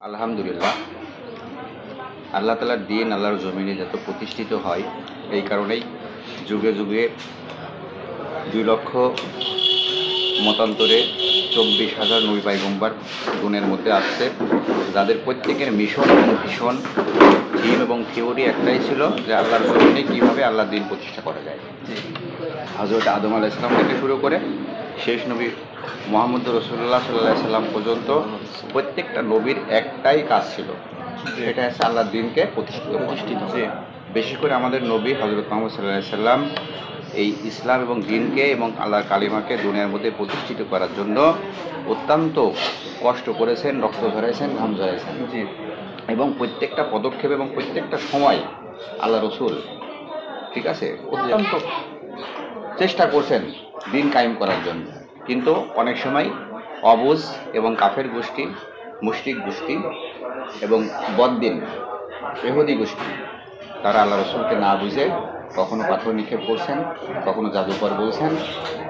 আলহামদুলিল্লাহ, আল্লাহ তাআলার দিন আল্লাহর জমিনে যত প্রতিষ্ঠিত হয়, এই কারণেই যুগে যুগে 2 লক্ষ মতান্তরে 24,000 নবী পয়গম্বর গুণের মধ্যে আসছে, যাদের প্রত্যেকের মিশন এবং ভিশন, থিম এবং থিওরি একটাই ছিল যে আল্লাহর জমিনে কীভাবে আল্লাহর দিন প্রতিষ্ঠা করা যায়। হযরত আদম আলাইহিস সালাম থেকে শুরু করে শেষ নবী মুহাম্মদ রাসূলুল্লাহ সাল্লাল্লাহু আলাইহি সাল্লাম পর্যন্ত প্রত্যেকটা নবীর একটাই কাজ ছিল, সেটা হচ্ছে আল্লাহর দিনকে প্রতিষ্ঠিত। বিশেষ করে আমাদের নবী হযরত মুহাম্মদ সাল্লাল্লাহু আলাইহি সাল্লাম এই ইসলাম এবং দিনকে এবং আল্লাহর কালিমাকে দুনিয়ার মধ্যে প্রতিষ্ঠিত করার জন্য অত্যন্ত কষ্ট করেছেন, রক্ত ঝরাইছেন, ঘাম ঝরাইছেন, এবং প্রত্যেকটা পদক্ষেপ এবং প্রত্যেকটা সময় আল্লাহ রসুল ঠিক আছে অত্যন্ত চেষ্টা করছেন দিন কায়েম করার জন্য। কিন্তু অনেক সময় অবুঝ এবং কাফের গোষ্ঠী, মুশরিক গোষ্ঠী এবং বদ্দিন ইহুদি গোষ্ঠী, তারা আল্লাহ রসুলকে না বুঝে কখনো পাথর নিক্ষেপ করছেন, কখনো জাদুকর বলছেন,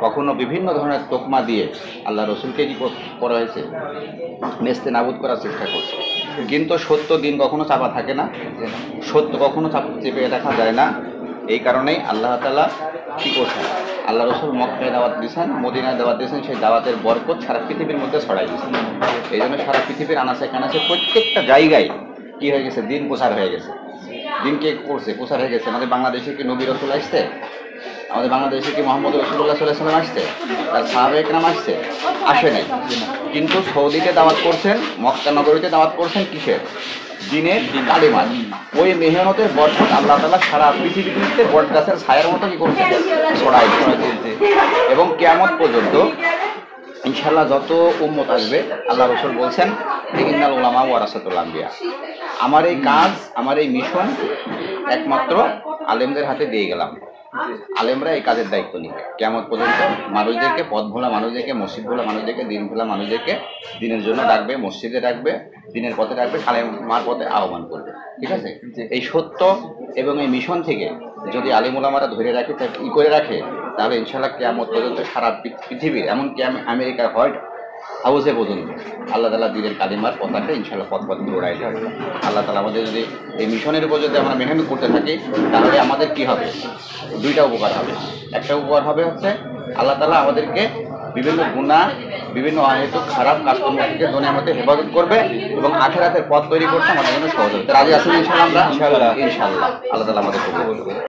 কখনো বিভিন্ন ধরনের তোকমা দিয়ে আল্লাহ রসুলকে কি করা হয়েছে, নেস্তে নাবুদ করার চেষ্টা করছে। কিন্তু সত্য দিন কখনো চাপা থাকে না, সত্য কখনো চেপে রাখা যায় না। এই কারণেই আল্লাহ তাআলা কী করছেন, আল্লাহ রসুল মক্কায় দাওয়াত দিয়েছেন, মদিনায় দাওয়াত দিয়েছেন, সেই দাওয়াতের বরকত সারা পৃথিবীর মধ্যে ছড়াই দিয়েছেন। এই জন্য সারা পৃথিবীর আনাচে কানাচে প্রত্যেকটা জায়গায় কী হয়ে গেছে, দিন প্রচার হয়ে গেছে। দিন কে করছে, প্রচার হয়ে গেছে। আমাদের বাংলাদেশে কি নবী রসুল আসছে? আমাদের বাংলাদেশে কি মুহাম্মদ রাসূলুল্লাহ সাল্লাল্লাহু আলাইহি ওয়াসাল্লাম আসছে? তার সাহাবায়ে কেরাম আসছে? আসে নাই। কিন্তু সৌদিতে দাওয়াত করছেন, মক্কা নগরীতে দাওয়াত করছেন কিসের? দিনের কালিমা। ওই মেহনতের বরকত আল্লাহ তাআলা সারা পৃথিবীতে বট গাছের ছায়ার মতো কি করছে, ছড়াই দিয়েছে। এবং কিয়ামত পর্যন্ত ইনশাআল্লাহ যত উম্মত আসবে, আল্লাহ রসুল বলছেন ইন্নাল উলামা ওয়ারাসাতুল আম্বিয়া, আমার এই কাজ, আমার এই মিশন একমাত্র আলেমদের হাতে দিয়ে গেলাম। আলেমরা এই কাজের দায়িত্ব নিবে কিয়ামত পর্যন্ত। মানুষদেরকে, পথ ভোলা মানুষদেরকে, মসজিদ ভোলা মানুষদেরকে, দিন ভোলা মানুষদেরকে দিনের জন্য ডাকবে, মসজিদে ডাকবে, দিনের পথে ডাকবে, কালেমার পথে আহ্বান করবে। ঠিক আছে? এই সত্য এবং এই মিশন থেকে যদি আলিম উলামারা ধরে রাখে, করে রাখে, তাহলে ইনশাআল্লাহ কিয়ামত পর্যন্ত সারা পৃথিবীর, এমনকি আমেরিকার হোয়াইট হাউসে পর্যন্ত আল্লাহ তাআলা দিনের কালিমার পতাকা ইনশাআল্লাহ পথ পথ উড়াই যাবে। আল্লাহ তাআলা আমাদের যদি এই মিশনের উপর যদি আমরা মেহনত করতে থাকি, তাহলে আমাদের কি হবে, দুইটা উপকার হবে। একটা উপকার হবে হচ্ছে আল্লাহ তাআলা আমাদেরকে বিভিন্ন গুনাহ, বিভিন্ন অহেতুক খারাপ কাজকর্ম থেকে দুনিয়ার মধ্যে হেফাজত করবে এবং আখিরাতের পথ তৈরি করতে আমাদের জন্য সহজ হবে। রাজি আছেন ইনশাআল্লাহ? ইনশাআল্লাহ আল্লাহ তাআলা আমাদের কবুল করবে।